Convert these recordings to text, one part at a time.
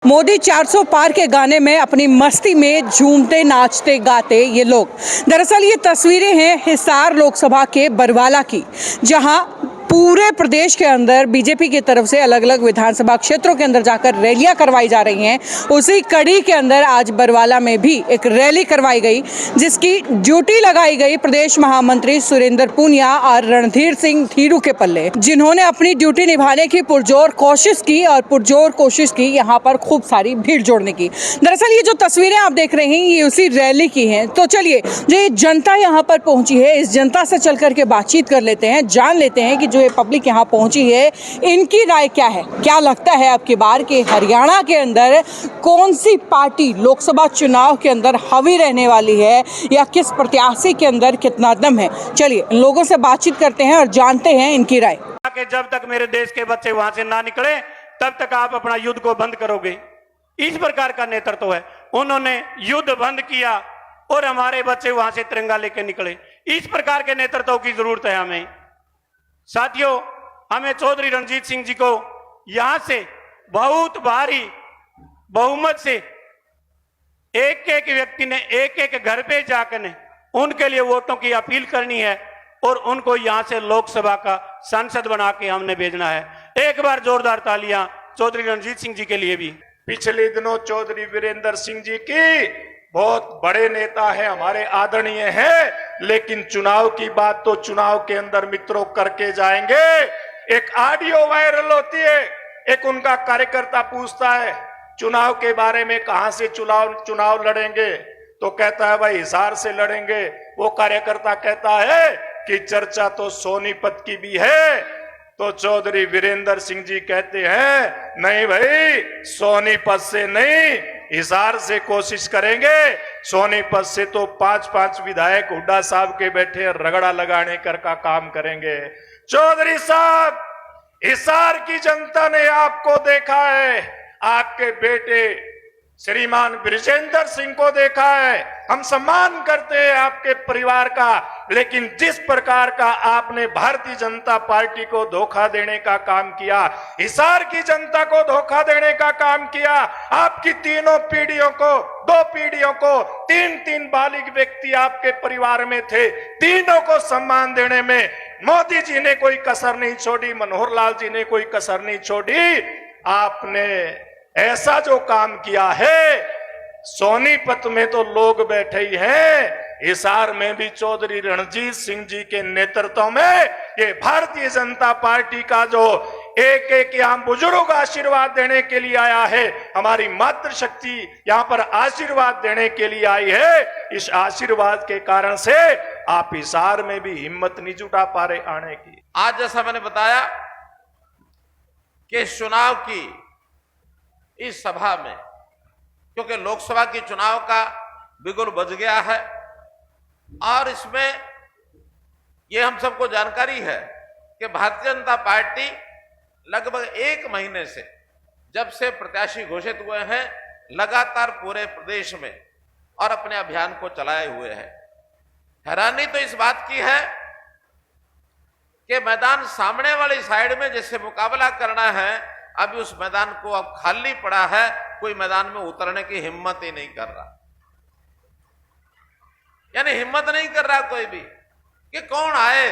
मोदी 400 पार के गाने में अपनी मस्ती में झूमते नाचते गाते ये लोग। दरअसल ये तस्वीरें हैं हिसार लोकसभा के बरवाला की, जहां पूरे प्रदेश के अंदर बीजेपी की तरफ से अलग अलग विधानसभा क्षेत्रों के अंदर जाकर रैलियां करवाई जा रही हैं। उसी कड़ी के अंदर आज बरवाला में भी एक रैली करवाई गई, जिसकी ड्यूटी लगाई गई प्रदेश महामंत्री सुरेंद्र पूनिया और रणधीर सिंह धीरू के पल्ले, जिन्होंने अपनी ड्यूटी निभाने की पुरजोर कोशिश की यहाँ पर खूब सारी भीड़ जोड़ने की। दरअसल ये जो तस्वीरें आप देख रहे हैं ये उसी रैली की हैं। तो चलिए, जो ये जनता यहाँ पर पहुंची है, इस जनता से चल करके बातचीत कर लेते हैं, जान लेते हैं कि जो ये पब्लिक यहाँ पहुंची है इनकी राय क्या है। क्या लगता है अब की बार के हरियाणा के अंदर कौन सी पार्टी लोकसभा चुनाव के अंदर हावी रहने वाली है, या किस प्रत्याशी के अंदर कितना दम है। चलिए लोगों से बातचीत करते हैं और जानते हैं इनकी राय। जब तक मेरे देश के बच्चे वहां से ना निकले तब तक आप अपना युद्ध को बंद करोगे। इस प्रकार का नेतृत्व है। उन्होंने युद्ध बंद किया और हमारे बच्चे वहां से तिरंगा लेके निकले। इस प्रकार के नेतृत्व की जरूरत है हमें। साथियों, हमें चौधरी रणजीत सिंह जी को यहां से बहुत भारी बहुमत से एक एक व्यक्ति ने एक एक घर पे जाकर उनके लिए वोटों की अपील करनी है और उनको यहां से लोकसभा का सांसद बना के हमने भेजना है। एक बार जोरदार तालियां चौधरी रणजीत सिंह जी के लिए भी। पिछले दिनों चौधरी वीरेंद्र सिंह जी की बहुत बड़े नेता है, हमारे आदरणीय है, लेकिन चुनाव की बात तो चुनाव के अंदर मित्रों करके जाएंगे। एक ऑडियो वायरल होती है, एक उनका कार्यकर्ता पूछता है चुनाव के बारे में, कहां से चुनाव लड़ेंगे, तो कहता है भाई हिसार से लड़ेंगे। वो कार्यकर्ता कहता है कि चर्चा तो सोनीपत की भी है, तो चौधरी वीरेंद्र सिंह जी कहते हैं नहीं भाई, सोनीपत से नहीं, हिसार से कोशिश करेंगे। सोनीपत से तो 5-5 विधायक हुड्डा साहब के बैठे रगड़ा लगाने का काम करेंगे। चौधरी साहब, हिसार की जनता ने आपको देखा है, आपके बेटे श्रीमान ब्रिजेंद्र सिंह को देखा है। हम सम्मान करते हैं आपके परिवार का, लेकिन जिस प्रकार का आपने भारतीय जनता पार्टी को धोखा देने का काम किया, हिसार की जनता को धोखा देने का काम किया, आपकी तीनों पीढ़ियों को, 2 पीढ़ियों को, 3-3 बालिग व्यक्ति आपके परिवार में थे, तीनों को सम्मान देने में मोदी जी ने कोई कसर नहीं छोड़ी, मनोहर लाल जी ने कोई कसर नहीं छोड़ी। आपने ऐसा जो काम किया है, सोनीपत में तो लोग बैठे ही हैं, हिसार में भी चौधरी रणजीत सिंह जी के नेतृत्व में ये भारतीय जनता पार्टी का जो एक एक यहाँ बुजुर्ग आशीर्वाद देने के लिए आया है, हमारी मातृशक्ति यहाँ पर आशीर्वाद देने के लिए आई है। इस आशीर्वाद के कारण से आप हिसार में भी हिम्मत नहीं जुटा पा रहे आने की। आज जैसा मैंने बताया कि चुनाव की इस सभा में, क्योंकि लोकसभा की चुनाव का बिगुल बज गया है और इसमें यह हम सबको जानकारी है कि भारतीय जनता पार्टी लगभग 1 महीने से, जब से प्रत्याशी घोषित हुए हैं, लगातार पूरे प्रदेश में और अपने अभियान को चलाए हुए है। हैरानी तो इस बात की है कि मैदान सामने वाली साइड में जिससे मुकाबला करना है, अभी उस मैदान को अब खाली पड़ा है, कोई मैदान में उतरने की हिम्मत ही नहीं कर रहा। यानी हिम्मत नहीं कर रहा कोई भी कि कौन आए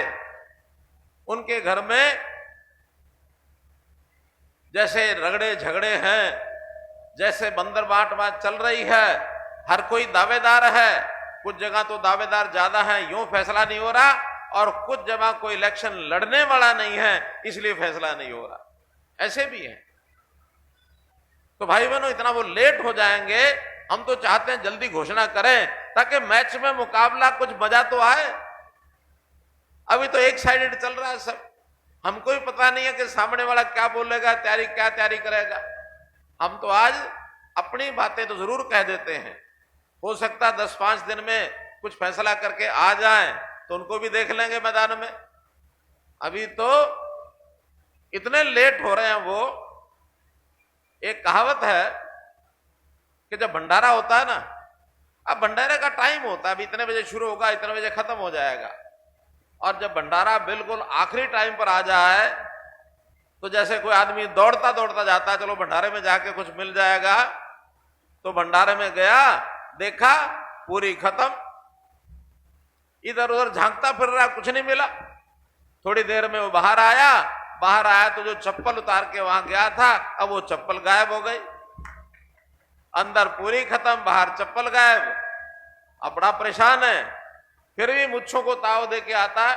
उनके घर में। जैसे रगड़े झगड़े हैं, जैसे बंदर बांट चल रही है, हर कोई दावेदार है। कुछ जगह तो दावेदार ज्यादा है, यूं फैसला नहीं हो रहा, और कुछ जगह कोई इलेक्शन लड़ने वाला नहीं है, इसलिए फैसला नहीं हो रहा। ऐसे भी है। तो भाई बहनों, इतना वो लेट हो जाएंगे। हम तो चाहते हैं जल्दी घोषणा करें ताकि मैच में मुकाबला कुछ मजा तो आए। अभी तो एक साइडेड चल रहा है सब। हमको भी पता नहीं है कि सामने वाला क्या बोलेगा, क्या तैयारी करेगा। हम तो आज अपनी बातें तो जरूर कह देते हैं। हो सकता है 10-5 दिन में कुछ फैसला करके आ जाएं तो उनको भी देख लेंगे मैदान में। अभी तो इतने लेट हो रहे हैं वो। एक कहावत है कि जब भंडारा होता है ना, अब भंडारे का टाइम होता है, अभी इतने बजे शुरू होगा, इतने बजे खत्म हो जाएगा, और जब भंडारा बिल्कुल आखिरी टाइम पर आ जाए तो जैसे कोई आदमी दौड़ता दौड़ता जाता है, चलो भंडारे में जाके कुछ मिल जाएगा, तो भंडारे में गया, देखा पूरी खत्म, इधर उधर झांकता फिर रहा, कुछ नहीं मिला। थोड़ी देर में वो बाहर आया तो जो चप्पल उतार के वहां गया था, अब वो चप्पल गायब हो गई। अंदर पूरी खत्म, बाहर चप्पल गायब। अब बड़ा परेशान है, फिर भी मुच्छों को ताव दे के आता है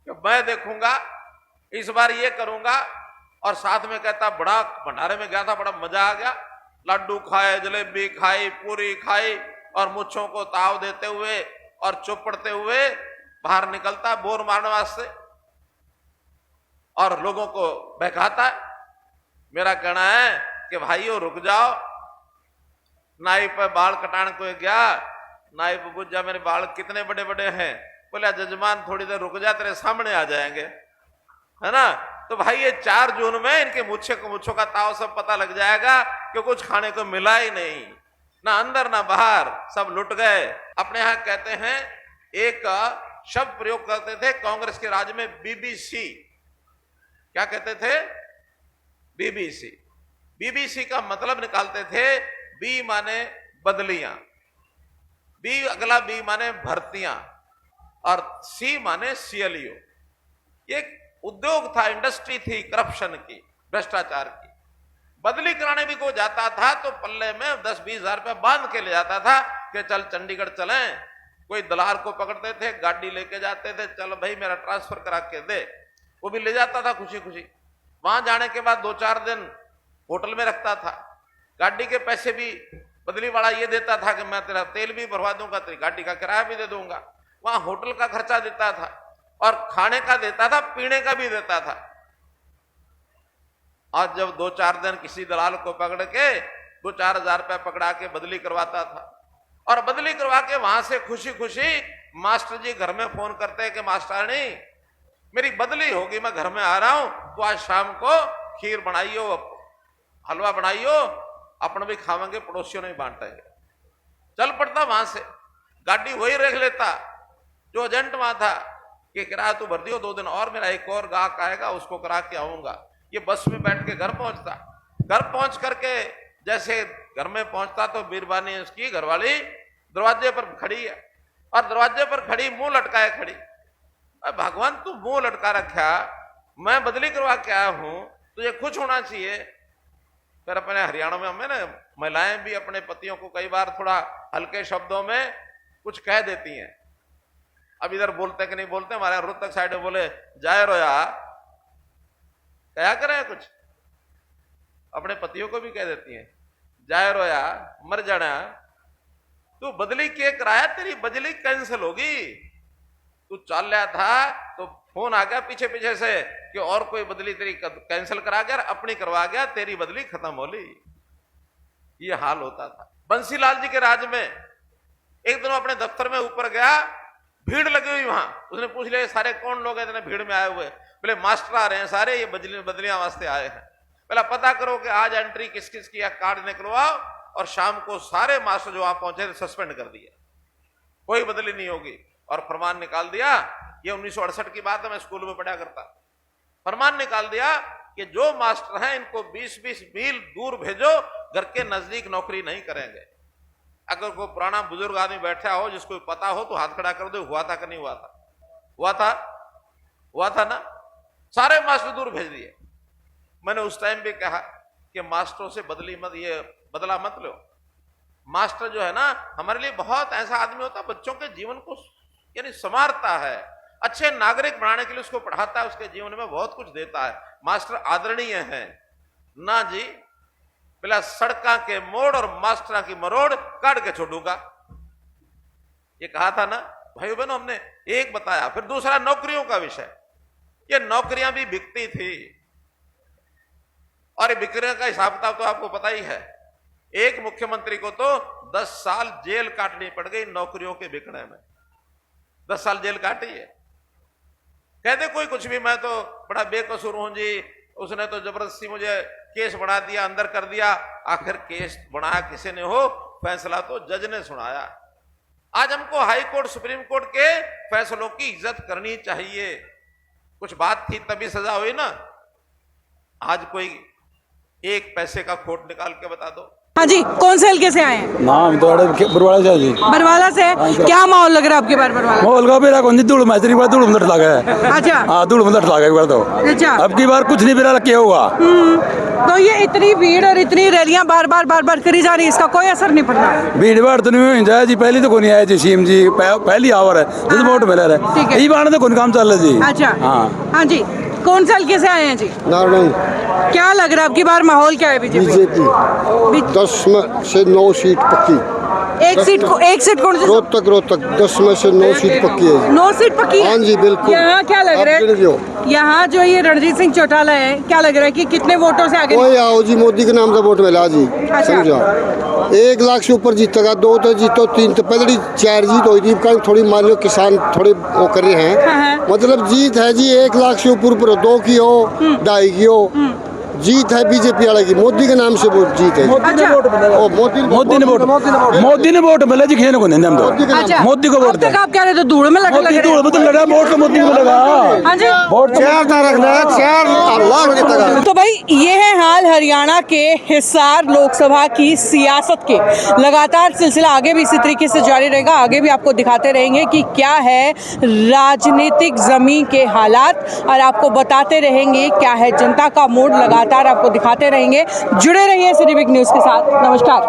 कि मैं देखूंगा, इस बार ये करूंगा। और साथ में कहता बड़ा भंडारे में गया था, बड़ा मजा आ गया, लड्डू खाए, जलेबी खाई, पूरी खाई, और मुच्छों को ताव देते हुए और चौपड़ते हुए बाहर निकलता बोर मारने वास्ते और लोगों को बहकाता है। मेरा कहना है कि भाइयों रुक जाओ। नाई पर बाल कटाने को गया, नाई पर पूछा मेरे बाल कितने बड़े बड़े हैं, बोला जजमान थोड़ी देर रुक जा, तेरे सामने आ जाएंगे, है ना। तो भाई ये 4 जून में इनके मुच्छों का ताव सब पता लग जाएगा कि कुछ खाने को मिला ही नहीं, ना अंदर ना बाहर, सब लुट गए। अपने यहां कहते हैं, एक शब्द प्रयोग करते थे कांग्रेस के राज में, बीबीसी। क्या कहते थे? बीबीसी। बीबीसी का मतलब निकालते थे, बी माने बदलियां, बी अगला बी माने भर्तियां, और सी माने सीएलयू। ये उद्योग था, इंडस्ट्री थी करप्शन की, भ्रष्टाचार की। बदली कराने भी को जाता था तो पल्ले में 10-20 हजार रुपया बांध के ले जाता था कि चल चंडीगढ़ चलें। कोई दलाल को पकड़ते थे, गाड़ी लेके जाते थे, चल भाई मेरा ट्रांसफर करा के दे, वो भी ले जाता था खुशी खुशी। वहां जाने के बाद 2-4 दिन होटल में रखता था, गाड़ी के पैसे भी बदली वाला ये देता था कि मैं तेरा तेल भी भरवा दूंगा, तेरी गाड़ी का किराया भी दे दूंगा। वहां होटल का खर्चा देता था और खाने का देता था, पीने का भी देता था। और जब 2-4 दिन किसी दलाल को पकड़ के 2-4 हजार रुपया पकड़ा के बदली करवाता था, और बदली करवा के वहां से खुशी खुशी मास्टर जी घर में फोन करते हैं कि मास्टरनी मेरी बदली होगी, मैं घर में आ रहा हूं, तो आज शाम को खीर बनाइयो, हलवा बनाइयो, अपन भी खावेंगे, पड़ोसियों ने भी बांटेंगे। चल पड़ता वहां से, गाड़ी वही रख लेता जो एजेंट वहां था कि किराया तू भर दियो, 2 दिन और मेरा एक और गाहक आएगा, उसको करा के आऊंगा। ये बस में बैठ के घर पहुंचता, घर पहुंच करके जैसे घर में पहुंचता तो बीरबानी उसकी घरवाली दरवाजे पर खड़ी है, और दरवाजे पर खड़ी मुंह लटकाए खड़ी। भगवान तू मुंह लटका रखा, मैं बदली करवा के आया हूं, तुझे खुश होना चाहिए। फिर अपने हरियाणा में हमें ना महिलाएं भी अपने पतियों को कई बार थोड़ा हल्के शब्दों में कुछ कह देती हैं। अब इधर बोलते कि नहीं बोलते, हमारे रोहतक साइड में बोले जाए रोया, क्या करें कुछ, अपने पतियों को भी कह देती हैं जाए रोया मर जाना, तू बदली के कराया, तेरी बदली कैंसिल होगी। तू चल रहा था तो फोन आ गया पीछे पीछे से कि और कोई बदली तेरी कैंसिल करा गया, अपनी करवा गया, तेरी बदली खत्म हो ली। ये हाल होता था। बंसीलाल जी के राज में एक दिन अपने दफ्तर में ऊपर गया, भीड़ लगी हुई वहां, उसने पूछ लिया सारे कौन लोग हैं इतने भीड़ में आए हुए? बोले मास्टर आ रहे हैं सारे, ये बदलियां वास्ते आए हैं। पहला पता करो कि आज एंट्री किस किस की, कार्ड निकलवाओ, और शाम को सारे मास्टर जो वहां पहुंचे सस्पेंड कर दिए, कोई बदली नहीं होगी। और फरमान निकाल दिया, ये 1968 की बात है, मैं स्कूल में पढ़ा करता। फरमान निकाल दिया कि जो मास्टर हैं इनको 20-20 मील दूर भेजो, घर के नजदीक नौकरी नहीं करेंगे। अगर कोई पुराना बुजुर्ग आदमी बैठा हो जिसको पता हो तो हाथ खड़ा कर दो, हुआ था कि नहीं हुआ था? हुआ था ना, सारे मास्टर दूर भेज दिए। मैंने उस टाइम भी कहा कि मास्टरों से बदली मत, ये बदला मत लो। मास्टर जो है ना हमारे लिए बहुत ऐसा आदमी होता है, बच्चों के जीवन को यानी संवारता है, अच्छे नागरिक बनाने के लिए उसको पढ़ाता है, उसके जीवन में बहुत कुछ देता है। मास्टर आदरणीय हैं ना जी, पहला सड़का के मोड़ और मास्टर की मरोड़ काट के छोड़ूंगा, ये कहा था ना भाई बहनों हमने। एक बताया, फिर दूसरा नौकरियों का विषय, ये नौकरियां भी बिकती थी, और ये बिक्रियों का हिसाब किताब तो आपको पता ही है। एक मुख्यमंत्री को तो 10 साल जेल काटनी पड़ गई नौकरियों के बिकने में, 10 साल जेल काटी है। कहते कोई कुछ भी, मैं तो बड़ा बेकसूर हूं जी, उसने तो जबरदस्ती मुझे केस बना दिया, अंदर कर दिया। आखिर केस बनाया किसी ने हो, फैसला तो जज ने सुनाया। आज हमको हाई कोर्ट सुप्रीम कोर्ट के फैसलों की इज्जत करनी चाहिए। कुछ बात थी तभी सजा हुई ना, आज कोई एक पैसे का खोट निकाल के बता दो। हाँ जी, कौन से हल्के से आए हैं? नाम तो बरवाड़ा से है जी। बरवाला से। क्या माहौल लग रहा है आपके बार बरवाला? माहौल का बेरा कौन सी धूल मैत्री बार धूल मंदट लगा है। अच्छा। हाँ धूल मंदट लगा एक बार तो। अच्छा। अब की बार कुछ नहीं बेरा किया हुआ। तो ये इतनी भीड़ और इतनी रैलियां बार बार करी जा रही है, इसका कोई असर नहीं पड़ रहा है? भीड़ भाड़ तो नहीं हुई जाए जी, पहली तो कोई आया जी सीएम जी पहली आवर है जिस वोट मिला ठीक है। है, यही बार तो कौन काम चल रहा जी। अच्छा। हाँ हाँ जी, कौन से हल्के से आए हैं जी? नारायण क्या लग रहा है आपकी बार माहौल क्या है बीजेपी? बीजेपी 10 में से 9 सीट पक्की। एक सीट कौन सी? रोहतक 10 में से 9 सीट पक्की है। 9 सीट पक्की है? हाँ जी बिल्कुल। यहाँ क्या लग रहा आप गिन है? लो। यहाँ जो ये रणजीत सिंह चौटाला है, क्या लग रहा है कि कितने वोटों से आगे? कोई आओ जी, मोदी के नाम से वोट मिला जी। समझा, 1 लाख से ऊपर जीतेगा। 2 तो जीतो, 3 तो पहले 4 जीत हुई थी। थोड़ी मान लो किसान थोड़े वो कर रहे हैं, मतलब जीत है जी 1 लाख से ऊपर 2 की हो 2.5 की हो, जीत है बीजेपी वाले की। मोदी के नाम से वो जीत है। अच्छा। मोदी ने वोट मिला जी, खेने को नहीं हम तो अच्छा। मोदी को वोट अब तक आप कह रहे थे धूल में लग मोदी धूल में तो लड़ा, वोट तो मोदी को लगा। हाँ जी। वोट तो 4 लाख जीतेगा। तो भाई ये है हाल हरियाणा के हिसार लोकसभा की सियासत के। लगातार सिलसिला आगे भी इसी तरीके से जारी रहेगा। आगे भी आपको दिखाते रहेंगे कि क्या है राजनीतिक जमीन के हालात, और आपको बताते रहेंगे क्या है जनता का मूड। लगातार आपको दिखाते रहेंगे। जुड़े रहिए सिटी वीक न्यूज़ के साथ। नमस्कार।